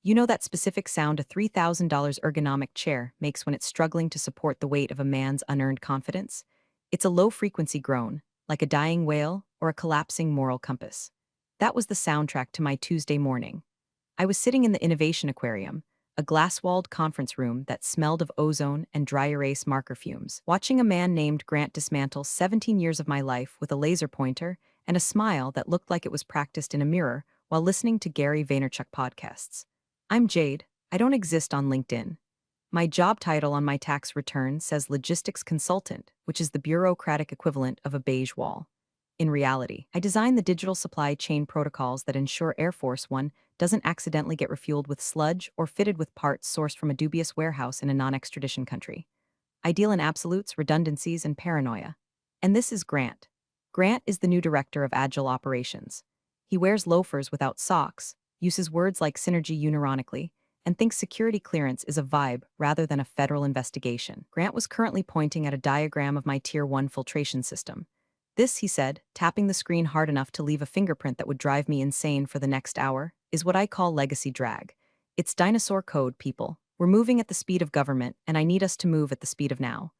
You know that specific sound a $3,000 ergonomic chair makes when it's struggling to support the weight of a man's unearned confidence? It's a low-frequency groan, like a dying whale or a collapsing moral compass. That was the soundtrack to my Tuesday morning. I was sitting in the Innovation Aquarium, a glass-walled conference room that smelled of ozone and dry erase marker fumes, watching a man named Grant dismantle 17 years of my life with a laser pointer and a smile that looked like it was practiced in a mirror while listening to Gary Vaynerchuk podcasts. I'm Jade. I don't exist on LinkedIn. My job title on my tax return says logistics consultant, which is the bureaucratic equivalent of a beige wall. In reality, I design the digital supply chain protocols that ensure Air Force One doesn't accidentally get refueled with sludge or fitted with parts sourced from a dubious warehouse in a non-extradition country. I deal in absolutes, redundancies, and paranoia. And this is Grant. Grant is the new director of Agile Operations. He wears loafers without socks, uses words like synergy unironically, and thinks security clearance is a vibe rather than a federal investigation. Grant was currently pointing at a diagram of my Tier 1 filtration system. This, he said, tapping the screen hard enough to leave a fingerprint that would drive me insane for the next hour, is what I call legacy drag. It's dinosaur code, people. We're moving at the speed of government, and I need us to move at the speed of now.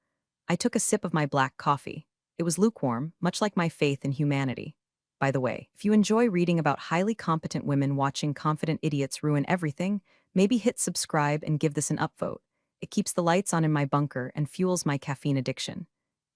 I took a sip of my black coffee. It was lukewarm, much like my faith in humanity. By the way, if you enjoy reading about highly competent women watching confident idiots ruin everything, maybe hit subscribe and give this an upvote. It keeps the lights on in my bunker and fuels my caffeine addiction.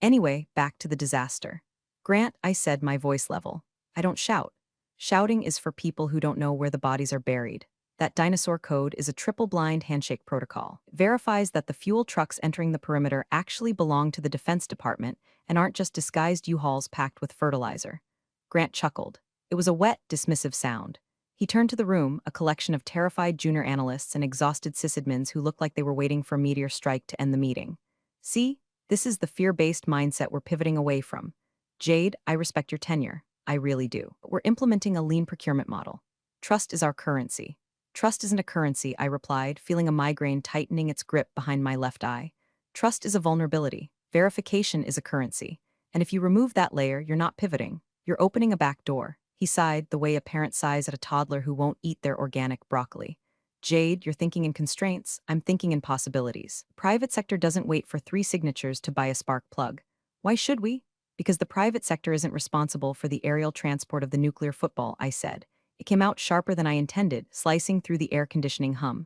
Anyway, back to the disaster. Grant, I said, my voice level. I don't shout. Shouting is for people who don't know where the bodies are buried. That dinosaur code is a triple-blind handshake protocol. It verifies that the fuel trucks entering the perimeter actually belong to the Defense Department and aren't just disguised U-Hauls packed with fertilizer. Grant chuckled. It was a wet, dismissive sound. He turned to the room, a collection of terrified junior analysts and exhausted sysadmins who looked like they were waiting for a meteor strike to end the meeting. See, this is the fear-based mindset we're pivoting away from. Jade, I respect your tenure. I really do. But we're implementing a lean procurement model. Trust is our currency. Trust isn't a currency, I replied, feeling a migraine tightening its grip behind my left eye. Trust is a vulnerability. Verification is a currency. And if you remove that layer, you're not pivoting. You're opening a back door. He sighed, the way a parent sighs at a toddler who won't eat their organic broccoli. Jade, you're thinking in constraints. I'm thinking in possibilities. Private sector doesn't wait for 3 signatures to buy a spark plug. Why should we? Because the private sector isn't responsible for the aerial transport of the nuclear football, I said. It came out sharper than I intended, slicing through the air conditioning hum.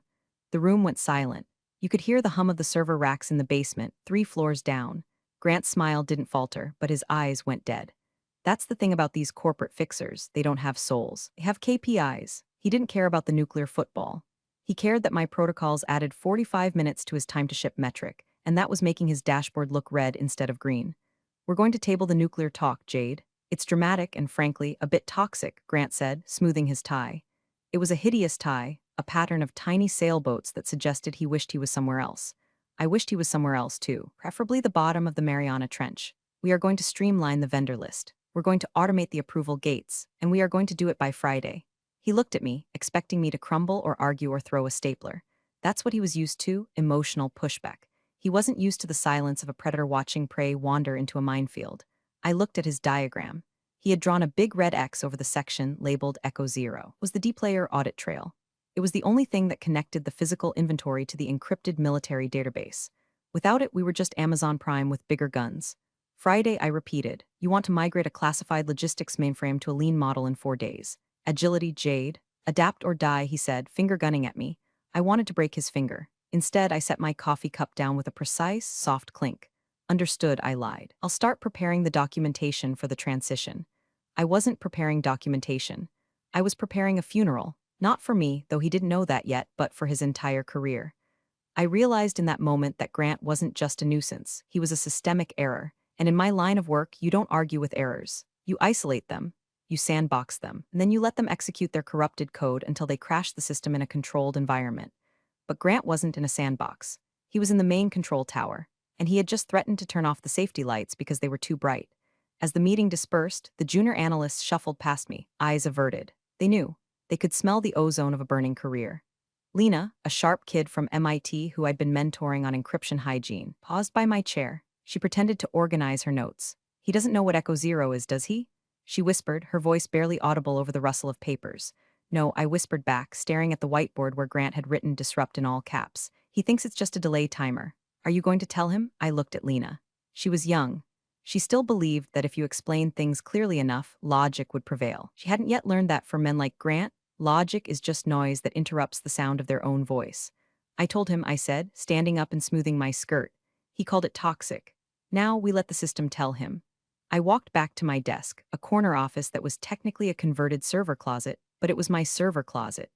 The room went silent. You could hear the hum of the server racks in the basement, 3 floors down. Grant's smile didn't falter, but his eyes went dead. That's the thing about these corporate fixers, they don't have souls. They have KPIs. He didn't care about the nuclear football. He cared that my protocols added 45 minutes to his time-to-ship metric, and that was making his dashboard look red instead of green. We're going to table the nuclear talk, Jade. It's dramatic and, frankly, a bit toxic, Grant said, smoothing his tie. It was a hideous tie, a pattern of tiny sailboats that suggested he wished he was somewhere else. I wished he was somewhere else, too, preferably the bottom of the Mariana Trench. We are going to streamline the vendor list. We're going to automate the approval gates, and we are going to do it by Friday. He looked at me, expecting me to crumble or argue or throw a stapler. That's what he was used to, emotional pushback. He wasn't used to the silence of a predator watching prey wander into a minefield. I looked at his diagram. He had drawn a big red X over the section labeled Echo Zero. It was the deployer audit trail. It was the only thing that connected the physical inventory to the encrypted military database. Without it, we were just Amazon Prime with bigger guns. Friday, I repeated, you want to migrate a classified logistics mainframe to a lean model in 4 days. Agility, Jade. Adapt or die, he said, finger gunning at me. I wanted to break his finger. Instead, I set my coffee cup down with a precise, soft clink. Understood, I lied. I'll start preparing the documentation for the transition. I wasn't preparing documentation. I was preparing a funeral. Not for me, though he didn't know that yet, but for his entire career. I realized in that moment that Grant wasn't just a nuisance. He was a systemic error. And in my line of work, you don't argue with errors. You isolate them. You sandbox them. And then you let them execute their corrupted code until they crash the system in a controlled environment. But Grant wasn't in a sandbox. He was in the main control tower, and he had just threatened to turn off the safety lights because they were too bright. As the meeting dispersed, the junior analysts shuffled past me, eyes averted. They knew. They could smell the ozone of a burning career. Lena, a sharp kid from MIT who I'd been mentoring on encryption hygiene, paused by my chair. She pretended to organize her notes. He doesn't know what Echo Zero is, does he? She whispered, her voice barely audible over the rustle of papers. No, I whispered back, staring at the whiteboard where Grant had written disrupt in all caps. He thinks it's just a delay timer. Are you going to tell him? I looked at Lena. She was young. She still believed that if you explained things clearly enough, logic would prevail. She hadn't yet learned that for men like Grant, logic is just noise that interrupts the sound of their own voice. I told him, I said, standing up and smoothing my skirt. He called it toxic. Now we let the system tell him. I walked back to my desk, a corner office that was technically a converted server closet, but it was my server closet.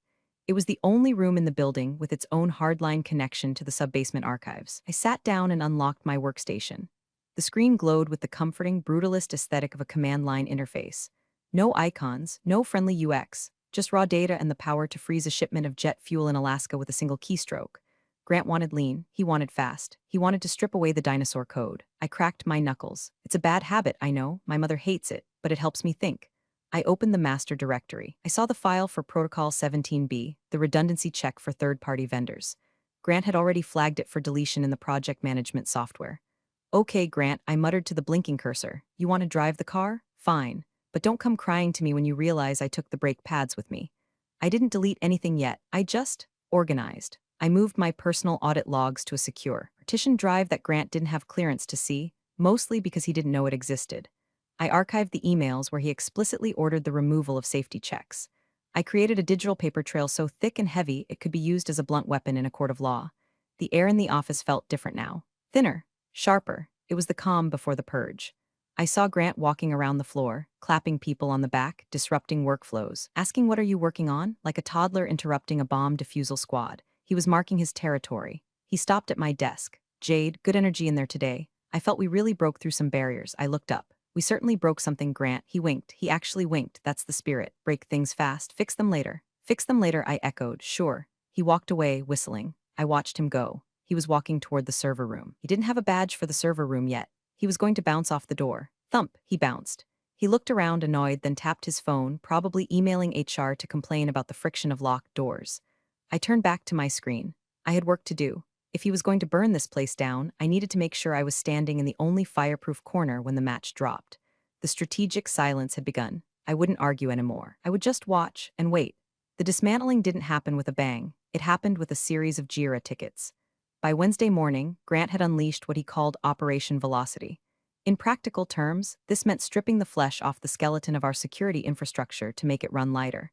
It was the only room in the building with its own hardline connection to the subbasement archives. I sat down and unlocked my workstation. The screen glowed with the comforting, brutalist aesthetic of a command line interface. No icons, no friendly UX, just raw data and the power to freeze a shipment of jet fuel in Alaska with a single keystroke. Grant wanted lean, he wanted fast, he wanted to strip away the dinosaur code. I cracked my knuckles. It's a bad habit, I know, my mother hates it, but it helps me think. I opened the master directory. I saw the file for Protocol 17B, the redundancy check for third-party vendors. Grant had already flagged it for deletion in the project management software. Okay, Grant, I muttered to the blinking cursor. You want to drive the car? Fine. But don't come crying to me when you realize I took the brake pads with me. I didn't delete anything yet. I just organized. I moved my personal audit logs to a secure, partition drive that Grant didn't have clearance to see, mostly because he didn't know it existed. I archived the emails where he explicitly ordered the removal of safety checks. I created a digital paper trail so thick and heavy it could be used as a blunt weapon in a court of law. The air in the office felt different now. Thinner. Sharper. It was the calm before the purge. I saw Grant walking around the floor, clapping people on the back, disrupting workflows, asking what are you working on, like a toddler interrupting a bomb defusal squad. He was marking his territory. He stopped at my desk. Jade, good energy in there today. I felt we really broke through some barriers. I looked up. We certainly broke something, Grant. He winked. He actually winked. That's the spirit. Break things fast. Fix them later. Fix them later, I echoed. Sure. He walked away, whistling. I watched him go. He was walking toward the server room. He didn't have a badge for the server room yet. He was going to bounce off the door. Thump, he bounced. He looked around annoyed, then tapped his phone, probably emailing HR to complain about the friction of locked doors. I turned back to my screen. I had work to do. If he was going to burn this place down, I needed to make sure I was standing in the only fireproof corner when the match dropped. The strategic silence had begun. I wouldn't argue anymore. I would just watch and wait. The dismantling didn't happen with a bang. It happened with a series of JIRA tickets. By Wednesday morning, Grant had unleashed what he called Operation Velocity. In practical terms, this meant stripping the flesh off the skeleton of our security infrastructure to make it run lighter.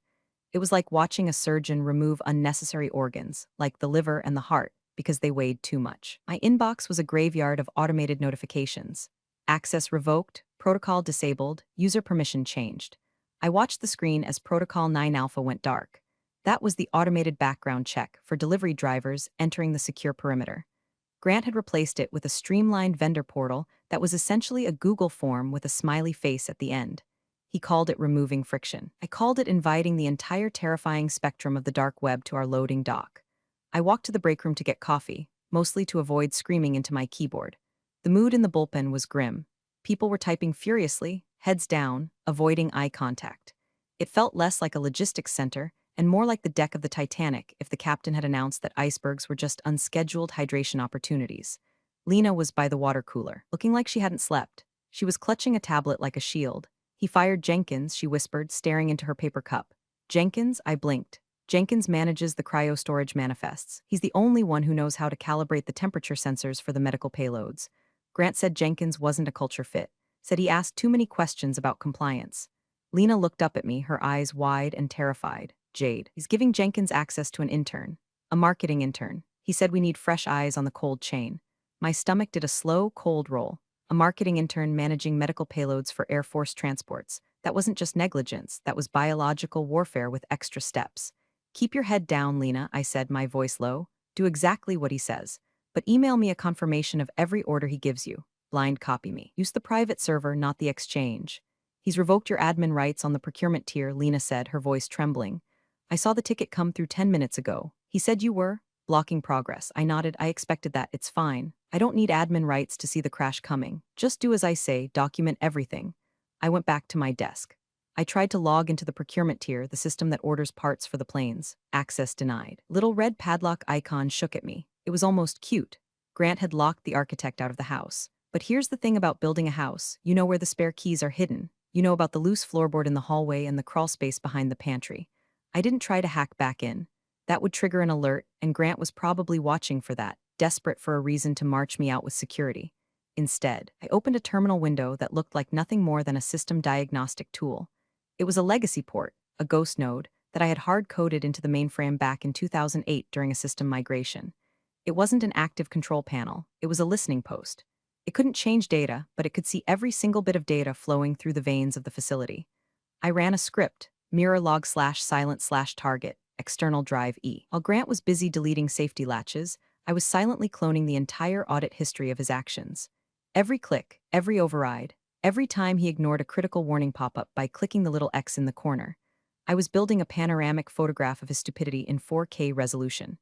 It was like watching a surgeon remove unnecessary organs, like the liver and the heart, because they weighed too much. My inbox was a graveyard of automated notifications. Access revoked, protocol disabled, user permission changed. I watched the screen as Protocol 9 Alpha went dark. That was the automated background check for delivery drivers entering the secure perimeter. Grant had replaced it with a streamlined vendor portal that was essentially a Google form with a smiley face at the end. He called it removing friction. I called it inviting the entire terrifying spectrum of the dark web to our loading dock. I walked to the break room to get coffee, mostly to avoid screaming into my keyboard. The mood in the bullpen was grim. People were typing furiously, heads down, avoiding eye contact. It felt less like a logistics center and more like the deck of the Titanic if the captain had announced that icebergs were just unscheduled hydration opportunities. Lena was by the water cooler, looking like she hadn't slept. She was clutching a tablet like a shield. He fired Jenkins, she whispered, staring into her paper cup. Jenkins, I blinked. Jenkins manages the cryo-storage manifests. He's the only one who knows how to calibrate the temperature sensors for the medical payloads. Grant said Jenkins wasn't a culture fit, said he asked too many questions about compliance. Lena looked up at me, her eyes wide and terrified. Jade, he's giving Jenkins access to an intern, a marketing intern. He said we need fresh eyes on the cold chain. My stomach did a slow, cold roll. A marketing intern managing medical payloads for Air Force transports. That wasn't just negligence, that was biological warfare with extra steps. Keep your head down, Lena, I said, my voice low. Do exactly what he says. But email me a confirmation of every order he gives you. Blind copy me. Use the private server, not the exchange. He's revoked your admin rights on the procurement tier, Lena said, her voice trembling. I saw the ticket come through 10 minutes ago. He said you were blocking progress. I nodded. I expected that. It's fine. I don't need admin rights to see the crash coming. Just do as I say, document everything. I went back to my desk. I tried to log into the procurement tier, the system that orders parts for the planes. Access denied. Little red padlock icon shook at me. It was almost cute. Grant had locked the architect out of the house. But here's the thing about building a house. You know where the spare keys are hidden. You know about the loose floorboard in the hallway and the crawl space behind the pantry. I didn't try to hack back in. That would trigger an alert, and Grant was probably watching for that, desperate for a reason to march me out with security. Instead, I opened a terminal window that looked like nothing more than a system diagnostic tool. It was a legacy port, a ghost node, that I had hard-coded into the mainframe back in 2008 during a system migration. It wasn't an active control panel, it was a listening post. It couldn't change data, but it could see every single bit of data flowing through the veins of the facility. I ran a script, mirror log slash silent slash target, external drive E. While Grant was busy deleting safety latches, I was silently cloning the entire audit history of his actions. Every click, every override, every time he ignored a critical warning pop-up by clicking the little X in the corner. I was building a panoramic photograph of his stupidity in 4K resolution.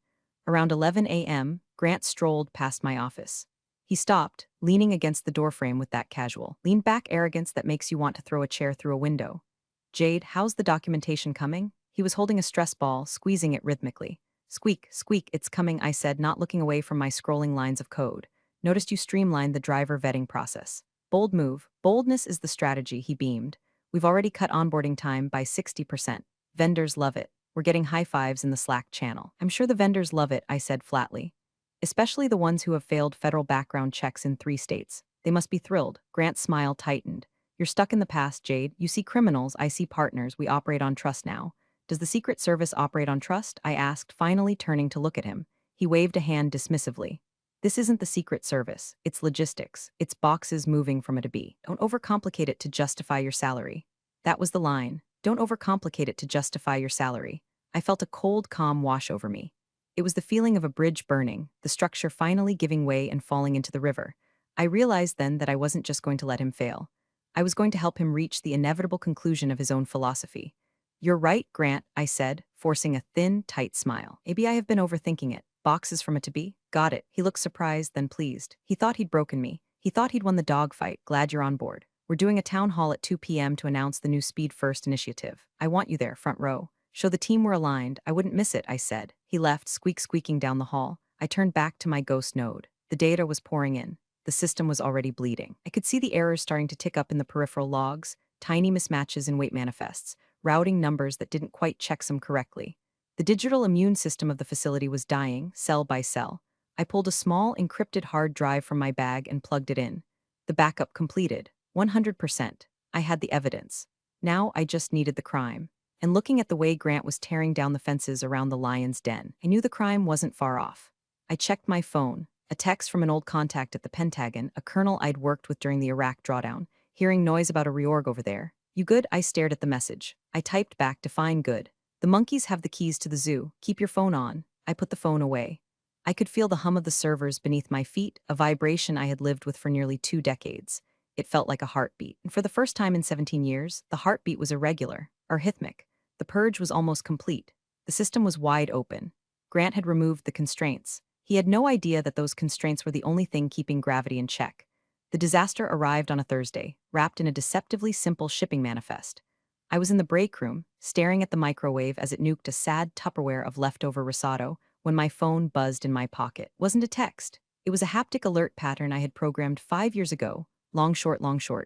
Around 11 a.m., Grant strolled past my office. He stopped, leaning against the doorframe with that casual, lean-back arrogance that makes you want to throw a chair through a window. "Jade, how's the documentation coming?" He was holding a stress ball, squeezing it rhythmically. "Squeak, squeak, it's coming," I said, not looking away from my scrolling lines of code. "Noticed you streamlined the driver vetting process. Bold move. Boldness is the strategy," he beamed. "We've already cut onboarding time by 60%. Vendors love it. We're getting high fives in the Slack channel." "I'm sure the vendors love it," I said flatly. "Especially the ones who have failed federal background checks in 3 states. They must be thrilled." Grant's smile tightened. "You're stuck in the past, Jade. You see criminals, I see partners. We operate on trust now." "Does the Secret Service operate on trust?" I asked, finally turning to look at him. He waved a hand dismissively. "This isn't the Secret Service. It's logistics. It's boxes moving from A to B. Don't overcomplicate it to justify your salary." That was the line. Don't overcomplicate it to justify your salary. I felt a cold calm wash over me. It was the feeling of a bridge burning, the structure finally giving way and falling into the river. I realized then that I wasn't just going to let him fail. I was going to help him reach the inevitable conclusion of his own philosophy. "You're right, Grant," I said, forcing a thin, tight smile. "Maybe I have been overthinking it. Boxes from A to B? Got it." He looked surprised, then pleased. He thought he'd broken me. He thought he'd won the dogfight. "Glad you're on board. We're doing a town hall at 2 p.m. to announce the new Speed First initiative. I want you there, front row. Show the team we're aligned." "I wouldn't miss it," I said. He left, squeaking down the hall. I turned back to my ghost node. The data was pouring in. The system was already bleeding. I could see the errors starting to tick up in the peripheral logs, tiny mismatches in weight manifests, routing numbers that didn't quite checksum correctly. The digital immune system of the facility was dying, cell by cell. I pulled a small, encrypted hard drive from my bag and plugged it in. The backup completed. 100%. I had the evidence. Now I just needed the crime. And looking at the way Grant was tearing down the fences around the lion's den, I knew the crime wasn't far off. I checked my phone. A text from an old contact at the Pentagon, a colonel I'd worked with during the Iraq drawdown. "Hearing noise about a reorg over there. You good?" I stared at the message. I typed back, "Define good. The monkeys have the keys to the zoo. Keep your phone on." I put the phone away. I could feel the hum of the servers beneath my feet, a vibration I had lived with for nearly 2 decades. It felt like a heartbeat. And for the first time in 17 years, the heartbeat was irregular, arrhythmic. The purge was almost complete. The system was wide open. Grant had removed the constraints. He had no idea that those constraints were the only thing keeping gravity in check. The disaster arrived on a Thursday, wrapped in a deceptively simple shipping manifest. I was in the break room, staring at the microwave as it nuked a sad Tupperware of leftover risotto, when my phone buzzed in my pocket. It wasn't a text. It was a haptic alert pattern I had programmed 5 years ago. Long, short,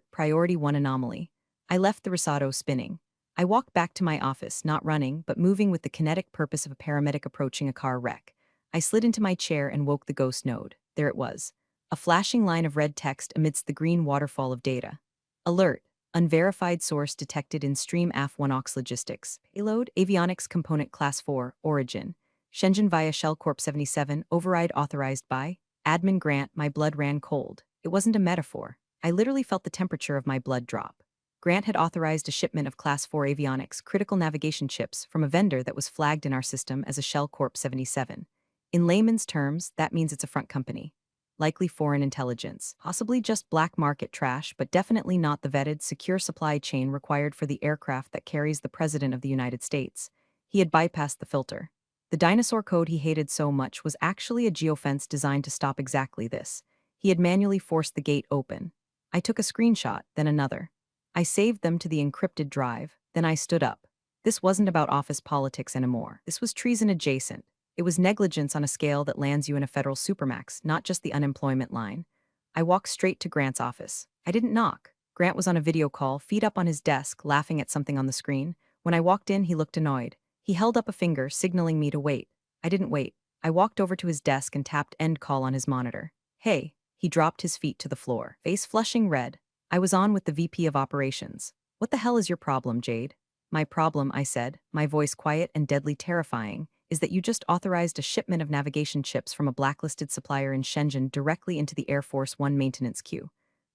priority 1 anomaly. I left the risotto spinning. I walked back to my office, not running, but moving with the kinetic purpose of a paramedic approaching a car wreck. I slid into my chair and woke the ghost node. There it was. A flashing line of red text amidst the green waterfall of data. Alert. Unverified source detected in Stream AF1OX Logistics. Payload, Avionics Component Class 4, Origin. Shenzhen via Shell Corp 77, override authorized by Admin Grant. My blood ran cold. It wasn't a metaphor. I literally felt the temperature of my blood drop. Grant had authorized a shipment of Class 4 avionics critical navigation chips from a vendor that was flagged in our system as a Shell Corp 77. In layman's terms, that means it's a front company. Likely foreign intelligence. Possibly just black market trash, but definitely not the vetted, secure supply chain required for the aircraft that carries the President of the United States. He had bypassed the filter. The dinosaur code he hated so much was actually a geofence designed to stop exactly this. He had manually forced the gate open. I took a screenshot, then another. I saved them to the encrypted drive, then I stood up. This wasn't about office politics anymore. This was treason adjacent. It was negligence on a scale that lands you in a federal supermax, not just the unemployment line. I walked straight to Grant's office. I didn't knock. Grant was on a video call, feet up on his desk, laughing at something on the screen. When I walked in, he looked annoyed. He held up a finger, signaling me to wait. I didn't wait. I walked over to his desk and tapped end call on his monitor. Hey, he dropped his feet to the floor, face flushing red. I was on with the VP of operations. What the hell is your problem, Jade? My problem, I said, my voice quiet and deadly terrifying, is that you just authorized a shipment of navigation chips from a blacklisted supplier in Shenzhen directly into the Air Force One maintenance queue.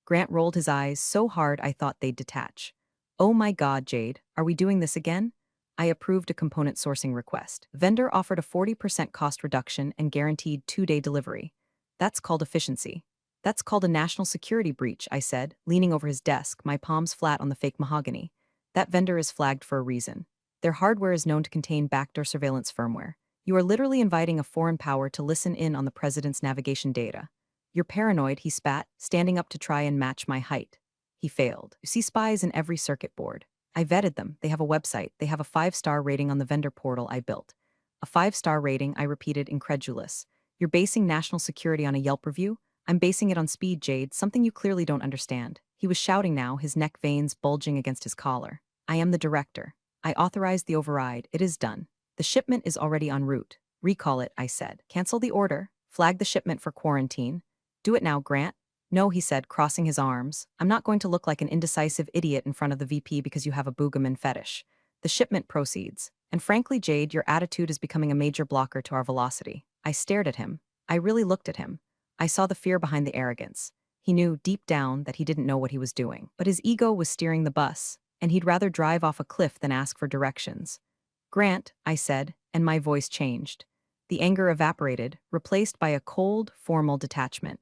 Grant rolled his eyes so hard I thought they'd detach. Oh my God, Jade, are we doing this again? I approved a component sourcing request. Vendor offered a 40% cost reduction and guaranteed 2-day delivery. That's called efficiency. That's called a national security breach, I said, leaning over his desk, my palms flat on the fake mahogany. That vendor is flagged for a reason. Their hardware is known to contain backdoor surveillance firmware. You are literally inviting a foreign power to listen in on the president's navigation data. You're paranoid, he spat, standing up to try and match my height. He failed. You see spies in every circuit board. I vetted them. They have a website. They have a 5-star rating on the vendor portal I built. A 5-star rating, I repeated, incredulous. You're basing national security on a Yelp review? I'm basing it on speed, Jade, something you clearly don't understand. He was shouting now, his neck veins bulging against his collar. I am the director. I authorized the override. It is done. The shipment is already en route. Recall it, I said. Cancel the order. Flag the shipment for quarantine. Do it now, Grant. No, he said, crossing his arms. I'm not going to look like an indecisive idiot in front of the VP because you have a boogaman fetish. The shipment proceeds. And frankly, Jade, your attitude is becoming a major blocker to our velocity. I stared at him. I really looked at him. I saw the fear behind the arrogance. He knew deep down that he didn't know what he was doing. But his ego was steering the bus, and he'd rather drive off a cliff than ask for directions. Grant, I said, and my voice changed. The anger evaporated, replaced by a cold, formal detachment.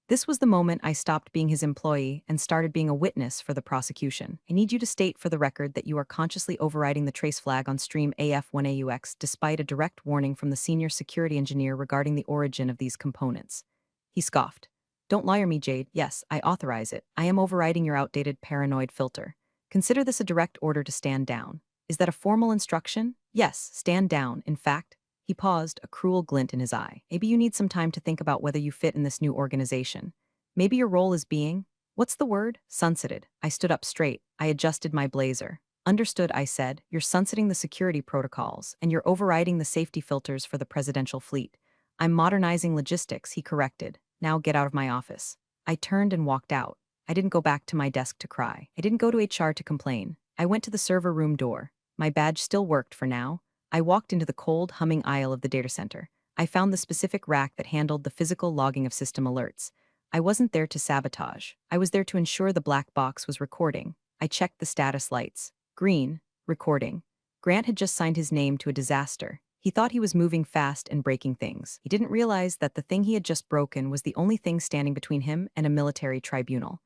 This was the moment I stopped being his employee and started being a witness for the prosecution. I need you to state for the record that you are consciously overriding the trace flag on stream AF1AUX despite a direct warning from the senior security engineer regarding the origin of these components. He scoffed. Don't lawyer me, Jade. Yes, I authorize it. I am overriding your outdated paranoid filter. Consider this a direct order to stand down. Is that a formal instruction? Yes, stand down. In fact, he paused, a cruel glint in his eye. Maybe you need some time to think about whether you fit in this new organization. Maybe your role is being, what's the word? Sunsetted. I stood up straight. I adjusted my blazer. Understood, I said. You're sunsetting the security protocols, and you're overriding the safety filters for the presidential fleet. I'm modernizing logistics, he corrected. Now get out of my office. I turned and walked out. I didn't go back to my desk to cry. I didn't go to HR to complain. I went to the server room door. My badge still worked for now. I walked into the cold, humming aisle of the data center. I found the specific rack that handled the physical logging of system alerts. I wasn't there to sabotage. I was there to ensure the black box was recording. I checked the status lights. Green, recording. Grant had just signed his name to a disaster. He thought he was moving fast and breaking things. He didn't realize that the thing he had just broken was the only thing standing between him and a military tribunal.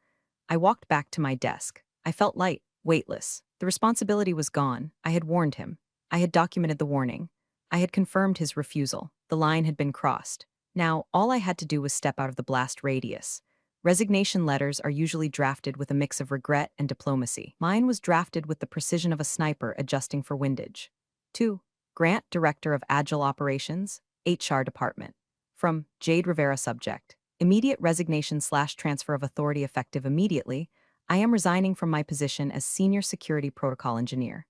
I walked back to my desk. I felt light, weightless. The responsibility was gone. I had warned him. I had documented the warning. I had confirmed his refusal. The line had been crossed. Now, all I had to do was step out of the blast radius. Resignation letters are usually drafted with a mix of regret and diplomacy. Mine was drafted with the precision of a sniper adjusting for windage. 2. Grant, Director of Agile Operations, HR Department. From Jade Rivera subject. Immediate resignation/transfer of authority effective immediately. I am resigning from my position as Senior Security Protocol Engineer.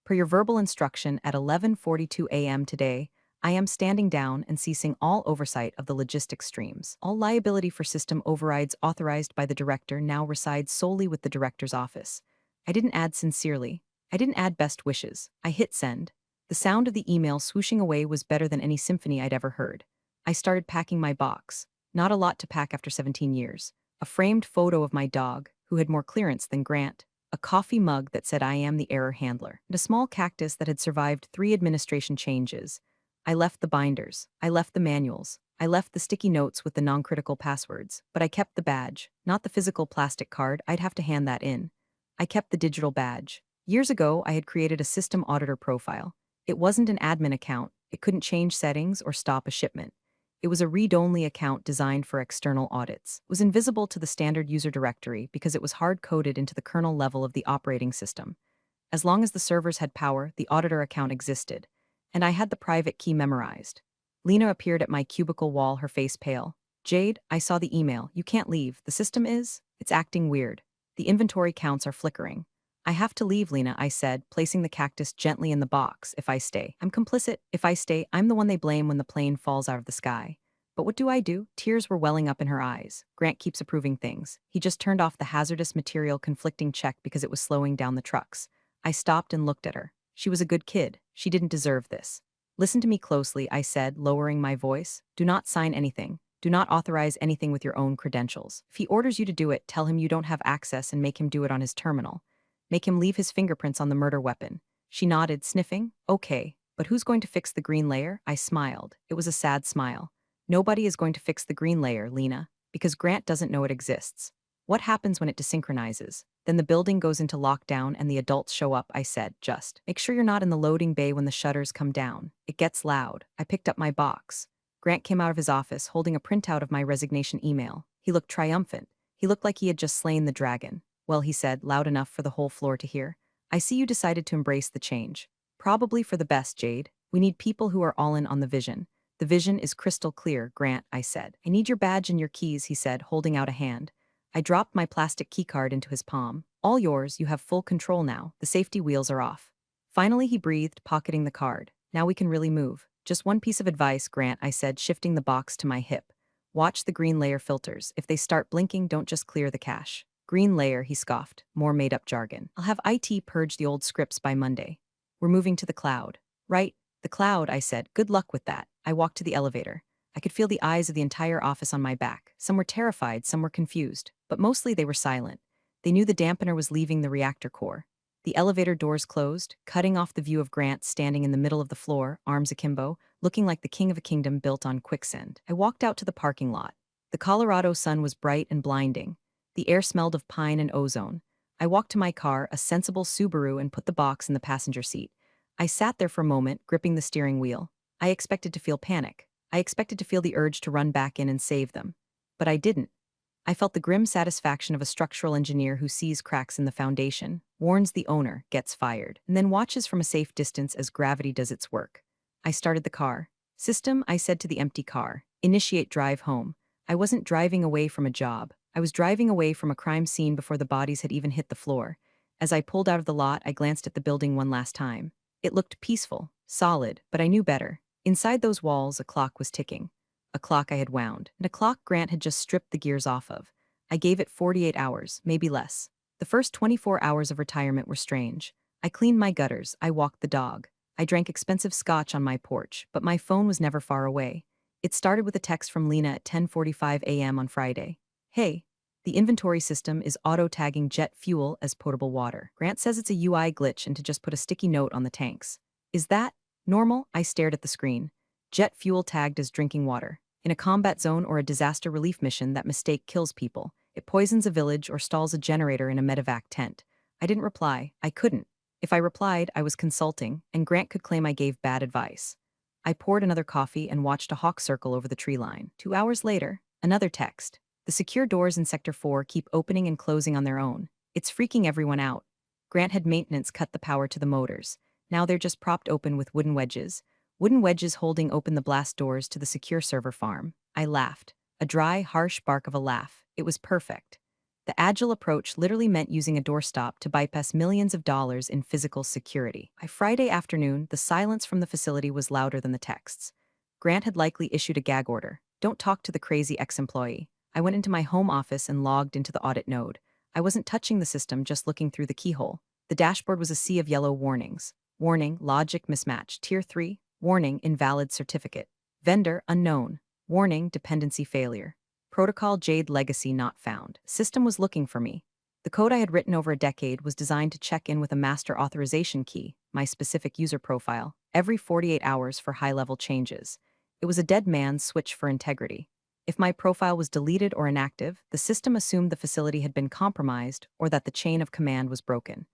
Per your verbal instruction at 11:42 a.m. today, I am standing down and ceasing all oversight of the logistics streams. All liability for system overrides authorized by the director now resides solely with the director's office. I didn't add sincerely. I didn't add best wishes. I hit send. The sound of the email swooshing away was better than any symphony I'd ever heard. I started packing my box. Not a lot to pack after 17 years. A framed photo of my dog, who had more clearance than Grant. A coffee mug that said I am the error handler, and a small cactus that had survived 3 administration changes. I left the binders. I left the manuals. I left the sticky notes with the non-critical passwords, but I kept the badge, not the physical plastic card. I'd have to hand that in. I kept the digital badge. Years ago, I had created a system auditor profile. It wasn't an admin account. It couldn't change settings or stop a shipment. It was a read-only account designed for external audits. It was invisible to the standard user directory because it was hard-coded into the kernel level of the operating system. As long as the servers had power, the auditor account existed, and I had the private key memorized. Lena appeared at my cubicle wall, her face pale. Jade, I saw the email. You can't leave. The system is? It's acting weird. The inventory counts are flickering. I have to leave, Lena, I said, placing the cactus gently in the box. If I stay, I'm complicit. If I stay, I'm the one they blame when the plane falls out of the sky. But what do I do? Tears were welling up in her eyes. Grant keeps approving things. He just turned off the hazardous material conflicting check because it was slowing down the trucks. I stopped and looked at her. She was a good kid. She didn't deserve this. Listen to me closely, I said, lowering my voice. Do not sign anything. Do not authorize anything with your own credentials. If he orders you to do it, tell him you don't have access and make him do it on his terminal. Make him leave his fingerprints on the murder weapon. She nodded, sniffing. Okay, but who's going to fix the green layer? I smiled. It was a sad smile. Nobody is going to fix the green layer, Lena, because Grant doesn't know it exists. What happens when it desynchronizes? Then the building goes into lockdown and the adults show up, I said, just. Make sure you're not in the loading bay when the shutters come down. It gets loud. I picked up my box. Grant came out of his office holding a printout of my resignation email. He looked triumphant. He looked like he had just slain the dragon. Well, he said, loud enough for the whole floor to hear. I see you decided to embrace the change. Probably for the best, Jade. We need people who are all in on the vision. The vision is crystal clear, Grant, I said. I need your badge and your keys, he said, holding out a hand. I dropped my plastic keycard into his palm. All yours, you have full control now. The safety wheels are off. Finally, he breathed, pocketing the card. Now we can really move. Just one piece of advice, Grant, I said, shifting the box to my hip. Watch the green layer filters. If they start blinking, don't just clear the cache. Green layer, he scoffed. More made-up jargon. I'll have IT purge the old scripts by Monday. We're moving to the cloud. Right? The cloud, I said. Good luck with that. I walked to the elevator. I could feel the eyes of the entire office on my back. Some were terrified, some were confused, but mostly they were silent. They knew the dampener was leaving the reactor core. The elevator doors closed, cutting off the view of Grant standing in the middle of the floor, arms akimbo, looking like the king of a kingdom built on quicksand. I walked out to the parking lot. The Colorado sun was bright and blinding. The air smelled of pine and ozone. I walked to my car, a sensible Subaru, and put the box in the passenger seat. I sat there for a moment, gripping the steering wheel. I expected to feel panic. I expected to feel the urge to run back in and save them. But I didn't. I felt the grim satisfaction of a structural engineer who sees cracks in the foundation, warns the owner, gets fired, and then watches from a safe distance as gravity does its work. I started the car. System, I said to the empty car. Initiate drive home. I wasn't driving away from a job. I was driving away from a crime scene before the bodies had even hit the floor. As I pulled out of the lot, I glanced at the building one last time. It looked peaceful, solid, but I knew better. Inside those walls, a clock was ticking. A clock I had wound, and a clock Grant had just stripped the gears off of. I gave it 48 hours, maybe less. The first 24 hours of retirement were strange. I cleaned my gutters, I walked the dog. I drank expensive scotch on my porch, but my phone was never far away. It started with a text from Lena at 10:45 a.m. on Friday. Hey, the inventory system is auto-tagging jet fuel as potable water. Grant says it's a UI glitch and to just put a sticky note on the tanks. Is that normal? I stared at the screen. Jet fuel tagged as drinking water. In a combat zone or a disaster relief mission, that mistake kills people. It poisons a village or stalls a generator in a medevac tent. I didn't reply. I couldn't. If I replied, I was consulting, and Grant could claim I gave bad advice. I poured another coffee and watched a hawk circle over the tree line. 2 hours later, another text. The secure doors in Sector 4 keep opening and closing on their own. It's freaking everyone out. Grant had maintenance cut the power to the motors. Now they're just propped open with wooden wedges. Wooden wedges holding open the blast doors to the secure server farm. I laughed. A dry, harsh bark of a laugh. It was perfect. The agile approach literally meant using a doorstop to bypass millions of dollars in physical security. By Friday afternoon, the silence from the facility was louder than the texts. Grant had likely issued a gag order. Don't talk to the crazy ex-employee. I went into my home office and logged into the audit node. I wasn't touching the system, just looking through the keyhole. The dashboard was a sea of yellow warnings. Warning, logic mismatch. Tier 3. Warning, invalid certificate. Vendor, unknown. Warning, dependency failure. Protocol Jade legacy not found. System was looking for me. The code I had written over a decade was designed to check in with a master authorization key, my specific user profile, every 48 hours for high-level changes. It was a dead man's switch for integrity. If my profile was deleted or inactive, the system assumed the facility had been compromised or that the chain of command was broken.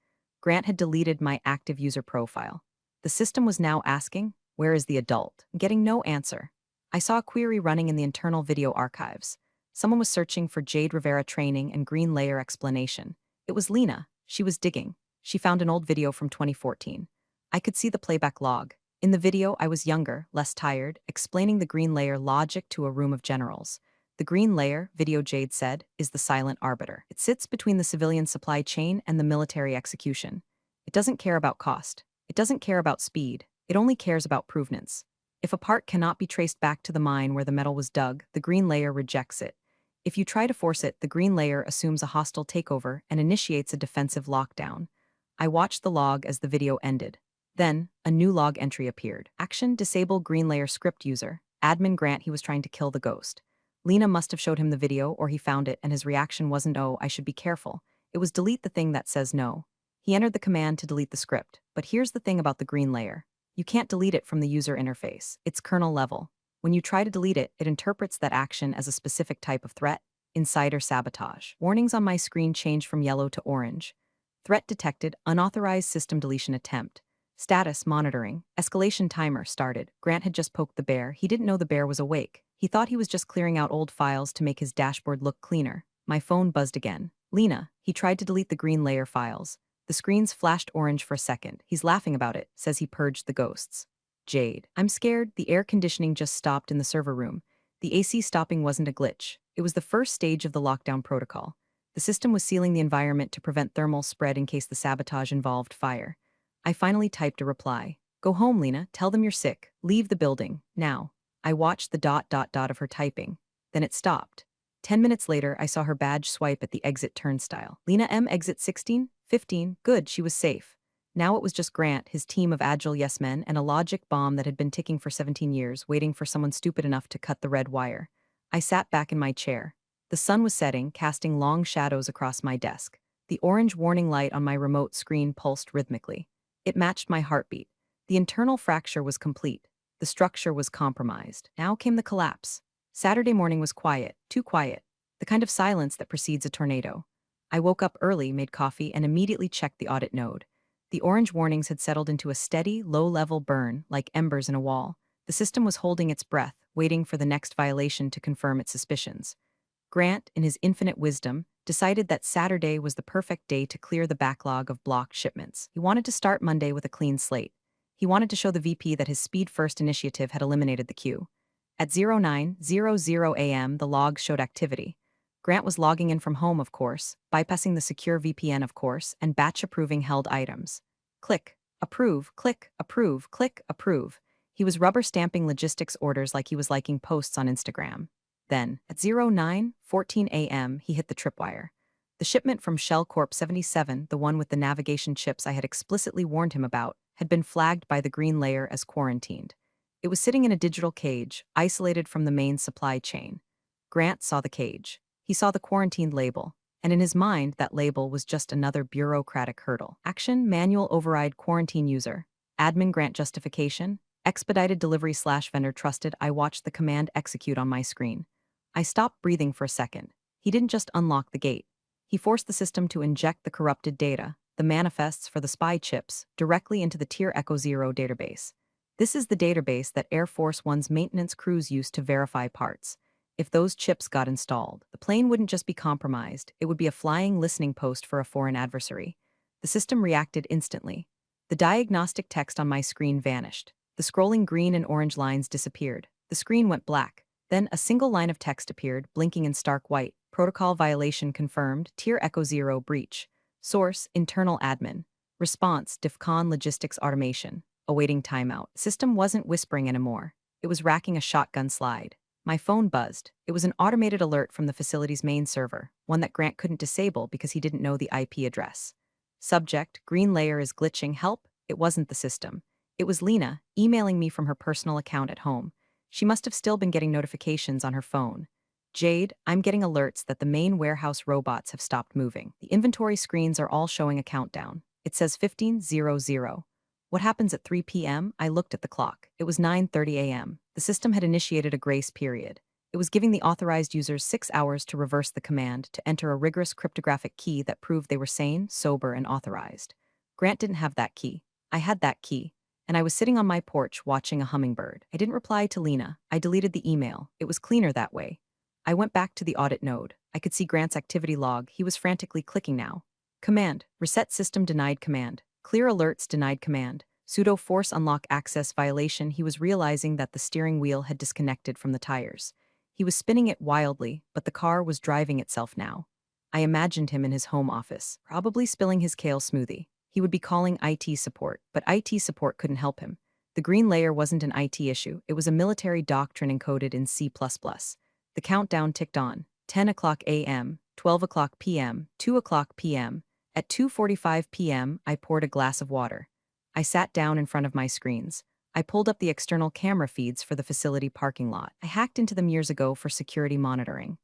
Grant had deleted my active user profile. The system was now asking, where is the adult? Getting no answer. I saw a query running in the internal video archives. Someone was searching for Jade Rivera training and green layer explanation. It was Lena. She was digging. She found an old video from 2014. I could see the playback log. In the video, I was younger, less tired, explaining the green layer logic to a room of generals. The green layer, Video Jade said, is the silent arbiter. It sits between the civilian supply chain and the military execution. It doesn't care about cost. It doesn't care about speed. It only cares about provenance. If a part cannot be traced back to the mine where the metal was dug, the green layer rejects it. If you try to force it, the green layer assumes a hostile takeover and initiates a defensive lockdown. I watched the log as the video ended. Then, a new log entry appeared. Action: disable green layer script user. Admin Grant, he was trying to kill the ghost. Lena must have showed him the video, or he found it, and his reaction wasn't, "Oh, I should be careful." It was, "Delete the thing that says no." He entered the command to delete the script. But here's the thing about the green layer. You can't delete it from the user interface. It's kernel level. When you try to delete it, it interprets that action as a specific type of threat: insider sabotage. Warnings on my screen changed from yellow to orange. Threat detected, unauthorized system deletion attempt. Status monitoring. Escalation timer started. Grant had just poked the bear. He didn't know the bear was awake. He thought he was just clearing out old files to make his dashboard look cleaner. My phone buzzed again. Lena. He tried to delete the green layer files. The screens flashed orange for a second. He's laughing about it, says he purged the ghosts. Jade. I'm scared. The air conditioning just stopped in the server room. The AC stopping wasn't a glitch. It was the first stage of the lockdown protocol. The system was sealing the environment to prevent thermal spread in case the sabotage involved fire. I finally typed a reply. Go home, Lena. Tell them you're sick. Leave the building. Now. I watched the ... of her typing. Then it stopped. 10 minutes later, I saw her badge swipe at the exit turnstile. Lena M. exit 16? 15. Good, she was safe. Now it was just Grant, his team of agile yes men, and a logic bomb that had been ticking for 17 years, waiting for someone stupid enough to cut the red wire. I sat back in my chair. The sun was setting, casting long shadows across my desk. The orange warning light on my remote screen pulsed rhythmically. It matched my heartbeat. The internal fracture was complete. The structure was compromised. Now came the collapse. Saturday morning was quiet, too quiet. The kind of silence that precedes a tornado. I woke up early, made coffee, and immediately checked the audit node. The orange warnings had settled into a steady, low-level burn, like embers in a wall. The system was holding its breath, waiting for the next violation to confirm its suspicions. Grant, in his infinite wisdom, decided that Saturday was the perfect day to clear the backlog of blocked shipments. He wanted to start Monday with a clean slate. He wanted to show the VP that his speed-first initiative had eliminated the queue. At 09:00 a.m., the logs showed activity. Grant was logging in from home, of course, bypassing the secure VPN, of course, and batch-approving held items. Click, approve, click, approve, click, approve. He was rubber-stamping logistics orders like he was liking posts on Instagram. Then, at 09:14 a.m., he hit the tripwire. The shipment from Shell Corp 77, the one with the navigation chips I had explicitly warned him about, had been flagged by the green layer as quarantined. It was sitting in a digital cage, isolated from the main supply chain. Grant saw the cage. He saw the quarantined label, and in his mind, that label was just another bureaucratic hurdle. Action: manual override quarantine user. Admin Grant justification. Expedited delivery / vendor trusted. I watched the command execute on my screen. I stopped breathing for a second. He didn't just unlock the gate. He forced the system to inject the corrupted data, the manifests for the spy chips, directly into the Tier Echo 0 database. This is the database that Air Force One's maintenance crews used to verify parts. If those chips got installed, the plane wouldn't just be compromised, it would be a flying listening post for a foreign adversary. The system reacted instantly. The diagnostic text on my screen vanished. The scrolling green and orange lines disappeared. The screen went black. Then a single line of text appeared, blinking in stark white. Protocol violation confirmed. Tier Echo 0 breach. Source: internal admin. Response: DEFCON logistics automation. Awaiting timeout. System wasn't whispering anymore. It was racking a shotgun slide. My phone buzzed. It was an automated alert from the facility's main server, one that Grant couldn't disable because he didn't know the IP address. Subject: green layer is glitching. Help? It wasn't the system. It was Lena, emailing me from her personal account at home. She must have still been getting notifications on her phone. Jade, I'm getting alerts that the main warehouse robots have stopped moving. The inventory screens are all showing a countdown. It says 15:00. What happens at 3 p.m.? I looked at the clock. It was 9:30 a.m. The system had initiated a grace period. It was giving the authorized users 6 hours to reverse the command, to enter a rigorous cryptographic key that proved they were sane, sober, and authorized. Grant didn't have that key. I had that key. And I was sitting on my porch watching a hummingbird. I didn't reply to Lena. I deleted the email. It was cleaner that way. I went back to the audit node. I could see Grant's activity log. He was frantically clicking now. Command: reset system denied command. Clear alerts denied command. Pseudo force unlock access violation. He was realizing that the steering wheel had disconnected from the tires. He was spinning it wildly, but the car was driving itself now. I imagined him in his home office, probably spilling his kale smoothie. He would be calling IT support, but IT support couldn't help him. The green layer wasn't an IT issue, it was a military doctrine encoded in C++. The countdown ticked on. 10 o'clock a.m., 12 o'clock p.m., 2 o'clock p.m. At 2:45 p.m., I poured a glass of water. I sat down in front of my screens. I pulled up the external camera feeds for the facility parking lot. I hacked into them years ago for security monitoring.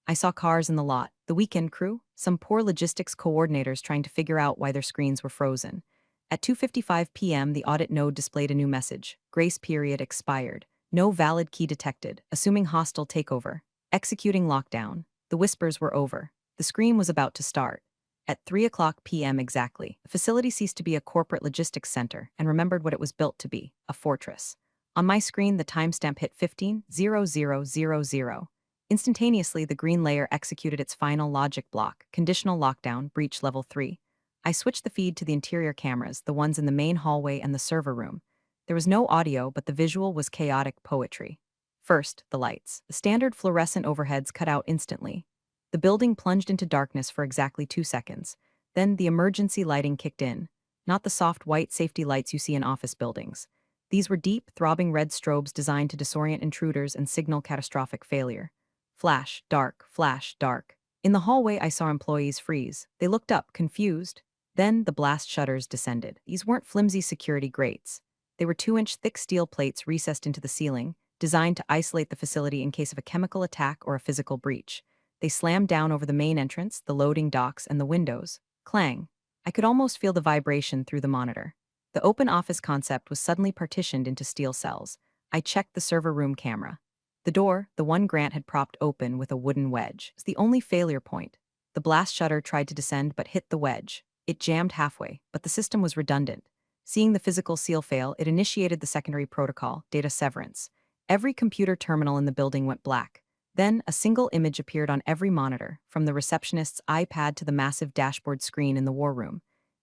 I saw cars in the lot, the weekend crew, some poor logistics coordinators trying to figure out why their screens were frozen. At 2:55 p.m., the audit node displayed a new message. Grace period expired. No valid key detected, assuming hostile takeover. Executing lockdown. The whispers were over. The scream was about to start. At 3 o'clock p.m. exactly, the facility ceased to be a corporate logistics center and remembered what it was built to be, a fortress. On my screen, the timestamp hit 15:00:00. Instantaneously, the green layer executed its final logic block, conditional lockdown, breach level 3. I switched the feed to the interior cameras, the ones in the main hallway and the server room. There was no audio, but the visual was chaotic poetry. First, the lights. The standard fluorescent overheads cut out instantly. The building plunged into darkness for exactly 2 seconds. Then the emergency lighting kicked in. Not the soft white safety lights you see in office buildings. These were deep, throbbing red strobes designed to disorient intruders and signal catastrophic failure. Flash, dark, flash, dark. In the hallway, I saw employees freeze. They looked up, confused. Then the blast shutters descended. These weren't flimsy security grates. They were 2-inch thick steel plates recessed into the ceiling, designed to isolate the facility in case of a chemical attack or a physical breach. They slammed down over the main entrance, the loading docks, and the windows. Clang. I could almost feel the vibration through the monitor. The open office concept was suddenly partitioned into steel cells. I checked the server room camera. The door, the one Grant had propped open with a wooden wedge, was the only failure point. The blast shutter tried to descend but hit the wedge. It jammed halfway, but the system was redundant. Seeing the physical seal fail, it initiated the secondary protocol, data severance. Every computer terminal in the building went black. Then, a single image appeared on every monitor, from the receptionist's iPad to the massive dashboard screen in the war room.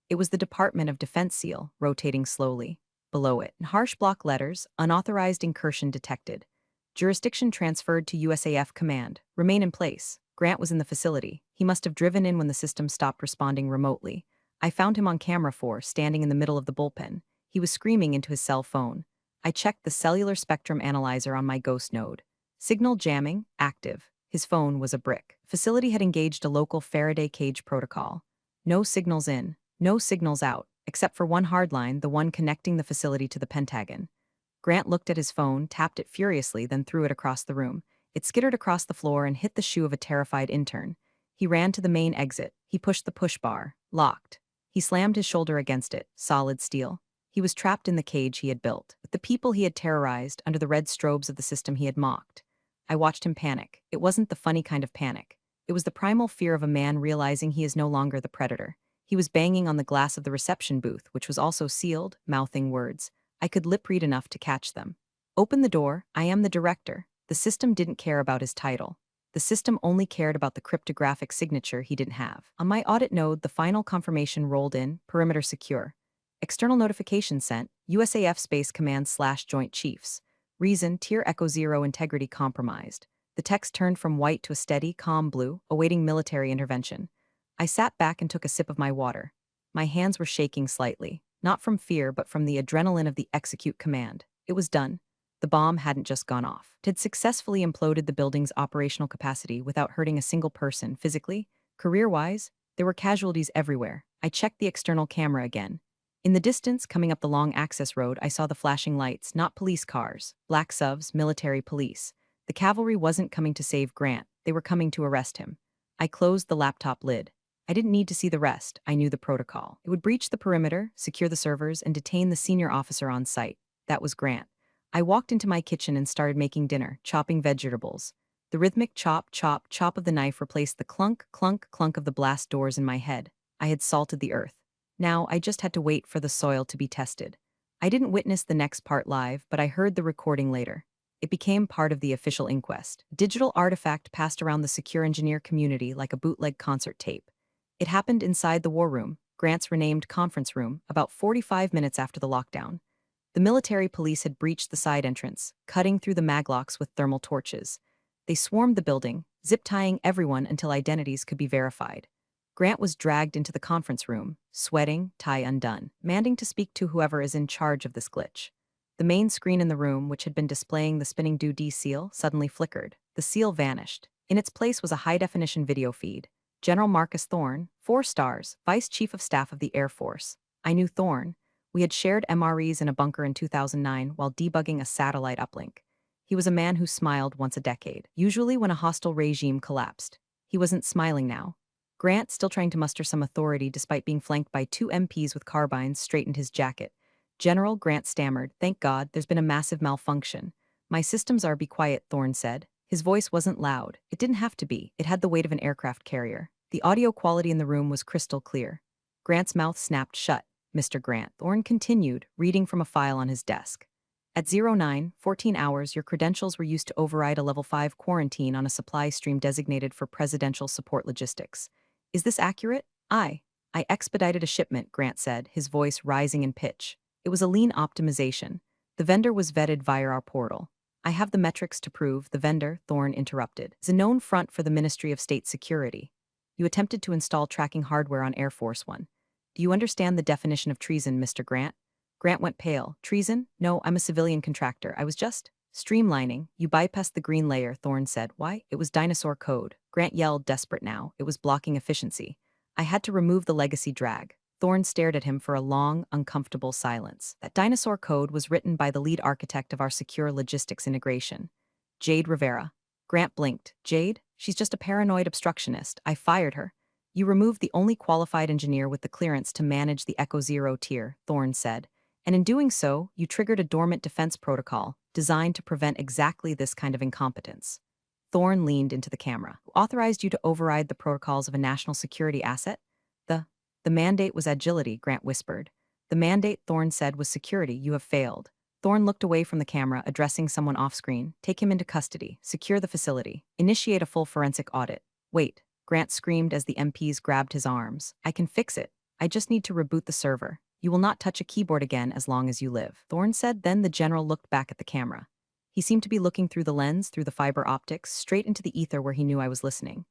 It was the Department of Defense seal, rotating slowly. Below it, in harsh block letters, unauthorized incursion detected. Jurisdiction transferred to USAF command. Remain in place. Grant was in the facility. He must have driven in when the system stopped responding remotely. I found him on camera 4, standing in the middle of the bullpen. He was screaming into his cell phone. I checked the cellular spectrum analyzer on my ghost node. Signal jamming, active. His phone was a brick. Facility had engaged a local Faraday cage protocol. No signals in, no signals out, except for one hardline, the one connecting the facility to the Pentagon. Grant looked at his phone, tapped it furiously, then threw it across the room. It skittered across the floor and hit the shoe of a terrified intern. He ran to the main exit. He pushed the push bar. Locked. He slammed his shoulder against it, solid steel. He was trapped in the cage he had built, with the people he had terrorized under the red strobes of the system he had mocked. I watched him panic. It wasn't the funny kind of panic. It was the primal fear of a man realizing he is no longer the predator. He was banging on the glass of the reception booth, which was also sealed, mouthing words. I could lip read enough to catch them. Open the door, I am the director. The system didn't care about his title. The system only cared about the cryptographic signature he didn't have. On my audit node, the final confirmation rolled in, perimeter secure. External notification sent, USAF Space Command/Joint Chiefs. Reason, Tier Echo 0 integrity compromised. The text turned from white to a steady, calm blue, awaiting military intervention. I sat back and took a sip of my water. My hands were shaking slightly, not from fear but from the adrenaline of the execute command. It was done. The bomb hadn't just gone off. It had successfully imploded the building's operational capacity without hurting a single person physically. Career-wise, there were casualties everywhere. I checked the external camera again. In the distance, coming up the long access road, I saw the flashing lights, not police cars, black SUVs, military police. The cavalry wasn't coming to save Grant, they were coming to arrest him. I closed the laptop lid. I didn't need to see the rest, I knew the protocol. It would breach the perimeter, secure the servers, and detain the senior officer on site. That was Grant. I walked into my kitchen and started making dinner, chopping vegetables. The rhythmic chop, chop, chop of the knife replaced the clunk, clunk, clunk of the blast doors in my head. I had salted the earth. Now, I just had to wait for the soil to be tested. I didn't witness the next part live, but I heard the recording later. It became part of the official inquest. A digital artifact passed around the secure engineer community like a bootleg concert tape. It happened inside the war room, Grant's renamed conference room, about 45 minutes after the lockdown. The military police had breached the side entrance, cutting through the maglocks with thermal torches. They swarmed the building, zip-tying everyone until identities could be verified. Grant was dragged into the conference room, sweating, tie undone, demanding to speak to whoever is in charge of this glitch. The main screen in the room, which had been displaying the spinning DoD seal, suddenly flickered. The seal vanished. In its place was a high-definition video feed. General Marcus Thorne, 4 stars, Vice Chief of Staff of the Air Force. I knew Thorne. We had shared MREs in a bunker in 2009 while debugging a satellite uplink. He was a man who smiled once a decade, usually when a hostile regime collapsed. He wasn't smiling now. Grant, still trying to muster some authority despite being flanked by 2 MPs with carbines, straightened his jacket. General, Grant stammered, "Thank God, there's been a massive malfunction. My systems are." "Be quiet," Thorne said. His voice wasn't loud. It didn't have to be. It had the weight of an aircraft carrier. The audio quality in the room was crystal clear. Grant's mouth snapped shut. "Mr. Grant," Thorne continued, reading from a file on his desk. "At 09:14 hours, your credentials were used to override a level 5 quarantine on a supply stream designated for presidential support logistics. Is this accurate?" I expedited a shipment," Grant said, his voice rising in pitch. It was a lean optimization. The vendor was vetted via our portal. "I have the metrics to prove," the vendor, Thorne interrupted, "is a known front for the Ministry of State Security. You attempted to install tracking hardware on Air Force One. Do you understand the definition of treason, Mr. Grant?" Grant went pale. "Treason? No, I'm a civilian contractor. I was just streamlining." "You bypassed the green layer," Thorne said. "Why?" "It was dinosaur code." Grant yelled, desperate now. It was blocking efficiency. "I had to remove the legacy drag." Thorne stared at him for a long, uncomfortable silence. "That dinosaur code was written by the lead architect of our secure logistics integration, Jade Rivera." Grant blinked. "Jade? She's just a paranoid obstructionist. I fired her." "You removed the only qualified engineer with the clearance to manage the Echo Zero tier," Thorne said. "And in doing so, you triggered a dormant defense protocol designed to prevent exactly this kind of incompetence." Thorne leaned into the camera. "Who authorized you to override the protocols of a national security asset?" The mandate was agility," Grant whispered. "The mandate," Thorne said, "was security. You have failed." Thorne looked away from the camera, addressing someone off-screen. "Take him into custody. Secure the facility. Initiate a full forensic audit." "Wait," Grant screamed as the MPs grabbed his arms. "I can fix it. I just need to reboot the server. You will not touch a keyboard again as long as you live," Thorne said. Then the general looked back at the camera. He seemed to be looking through the lens, through the fiber optics, straight into the ether where he knew I was listening.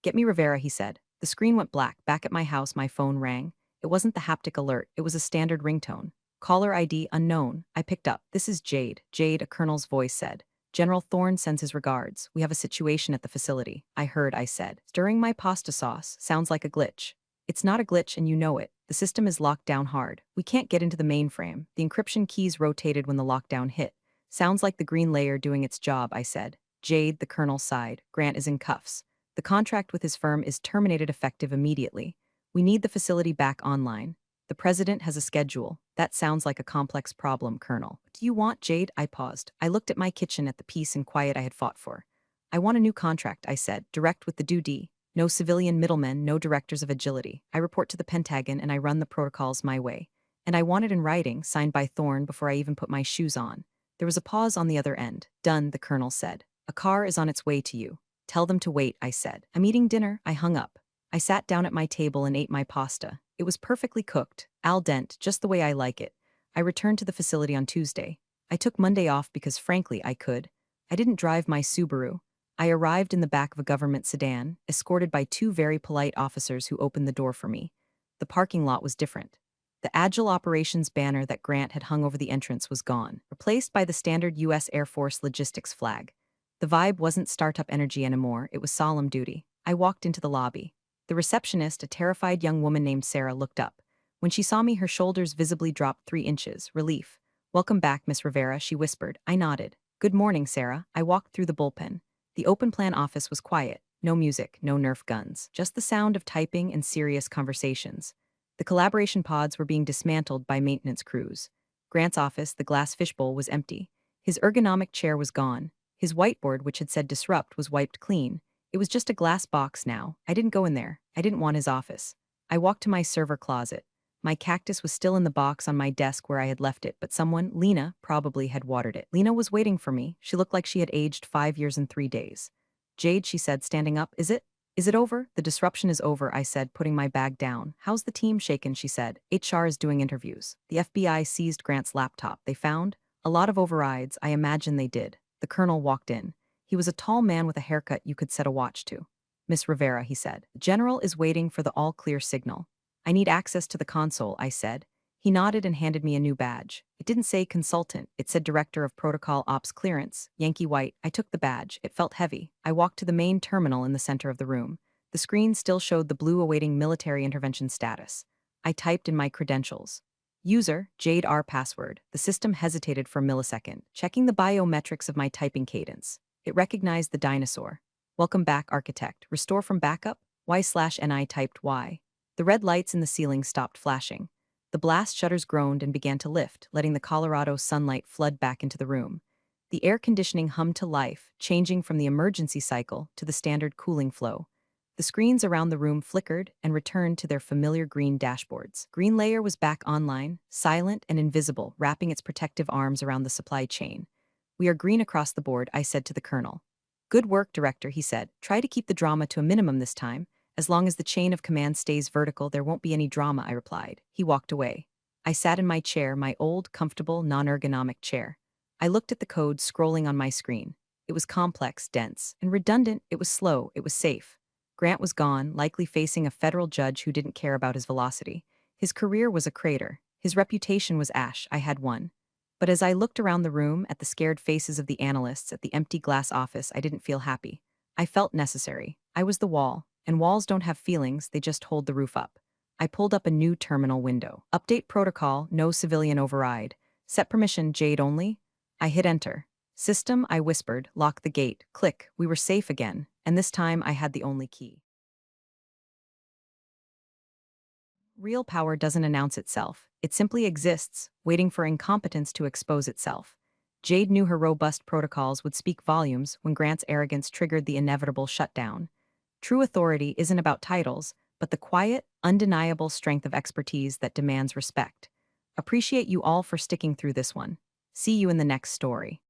"Get me Rivera," he said. The screen went black. Back at my house, my phone rang. It wasn't the haptic alert. It was a standard ringtone. "Caller ID unknown." I picked up. "This is Jade." "Jade," a colonel's voice said. "General Thorne sends his regards. We have a situation at the facility." I said. "Stirring my pasta sauce. Sounds like a glitch." "It's not a glitch and you know it. The system is locked down hard. We can't get into the mainframe. The encryption keys rotated when the lockdown hit." "Sounds like the green layer doing its job," I said. "Jade," the colonel sighed. "Grant is in cuffs. The contract with his firm is terminated effective immediately. We need the facility back online. The president has a schedule." "That sounds like a complex problem, Colonel." "What do you want, Jade?" I paused. I looked at my kitchen, at the peace and quiet I had fought for. "I want a new contract," I said, "direct with the DoD. No civilian middlemen, no directors of agility. I report to the Pentagon and I run the protocols my way. And I want it in writing, signed by Thorne before I even put my shoes on." There was a pause on the other end. "Done," the colonel said. "A car is on its way to you." "Tell them to wait," I said. "I'm eating dinner." I hung up. I sat down at my table and ate my pasta. It was perfectly cooked, al dente, just the way I like it. I returned to the facility on Tuesday. I took Monday off because, frankly, I could. I didn't drive my Subaru. I arrived in the back of a government sedan, escorted by 2 very polite officers who opened the door for me. The parking lot was different. The Agile Operations banner that Grant had hung over the entrance was gone, replaced by the standard U.S. Air Force logistics flag. The vibe wasn't startup energy anymore, it was solemn duty. I walked into the lobby. The receptionist, a terrified young woman named Sarah, looked up. When she saw me, her shoulders visibly dropped 3 inches. Relief. "Welcome back, Miss Rivera," she whispered. I nodded. "Good morning, Sarah." I walked through the bullpen. The open plan office was quiet. No music, no Nerf guns. Just the sound of typing and serious conversations. The collaboration pods were being dismantled by maintenance crews. Grant's office, the glass fishbowl, was empty. His ergonomic chair was gone. His whiteboard, which had said disrupt, was wiped clean. It was just a glass box now. I didn't go in there. I didn't want his office. I walked to my server closet. My cactus was still in the box on my desk where I had left it, but someone, Lena, probably had watered it. Lena was waiting for me. She looked like she had aged 5 years and 3 days. "Jade," she said, standing up, "Is it over?" "The disruption is over," I said, putting my bag down. "How's the team shaken?" she said. "HR is doing interviews. The FBI seized Grant's laptop. They found a lot of overrides. I imagine they did." The colonel walked in. He was a tall man with a haircut you could set a watch to. Miss Rivera, he said. The general is waiting for the all-clear signal. I need access to the console, I said. He nodded and handed me a new badge. It didn't say consultant, it said Director of Protocol Ops Clearance, Yankee White. I took the badge. It felt heavy. I walked to the main terminal in the center of the room. The screen still showed the blue awaiting military intervention status. I typed in my credentials. User, Jade R password. The system hesitated for a millisecond, checking the biometrics of my typing cadence. It recognized the dinosaur. Welcome back, architect. Restore from backup? Y/NI typed Y. The red lights in the ceiling stopped flashing. The blast shutters groaned and began to lift, letting the Colorado sunlight flood back into the room. The air conditioning hummed to life, changing from the emergency cycle to the standard cooling flow. The screens around the room flickered and returned to their familiar green dashboards. Green Layer was back online, silent and invisible, wrapping its protective arms around the supply chain. We are green across the board, I said to the colonel. Good work, Director, he said. Try to keep the drama to a minimum this time. As long as the chain of command stays vertical, there won't be any drama, I replied. He walked away. I sat in my chair, my old, comfortable, non-ergonomic chair. I looked at the code scrolling on my screen. It was complex, dense, and redundant. It was slow. It was safe. Grant was gone, likely facing a federal judge who didn't care about his velocity. His career was a crater. His reputation was ash. I had won. But as I looked around the room, at the scared faces of the analysts, at the empty glass office, I didn't feel happy. I felt necessary. I was the wall, and walls don't have feelings, they just hold the roof up. I pulled up a new terminal window. Update protocol, no civilian override. Set permission, Jade only. I hit enter. System, I whispered, lock the gate. Click, we were safe again, and this time I had the only key. Real power doesn't announce itself. It simply exists, waiting for incompetence to expose itself. Jade knew her robust protocols would speak volumes when Grant's arrogance triggered the inevitable shutdown. True authority isn't about titles, but the quiet, undeniable strength of expertise that demands respect. Appreciate you all for sticking through this one. See you in the next story.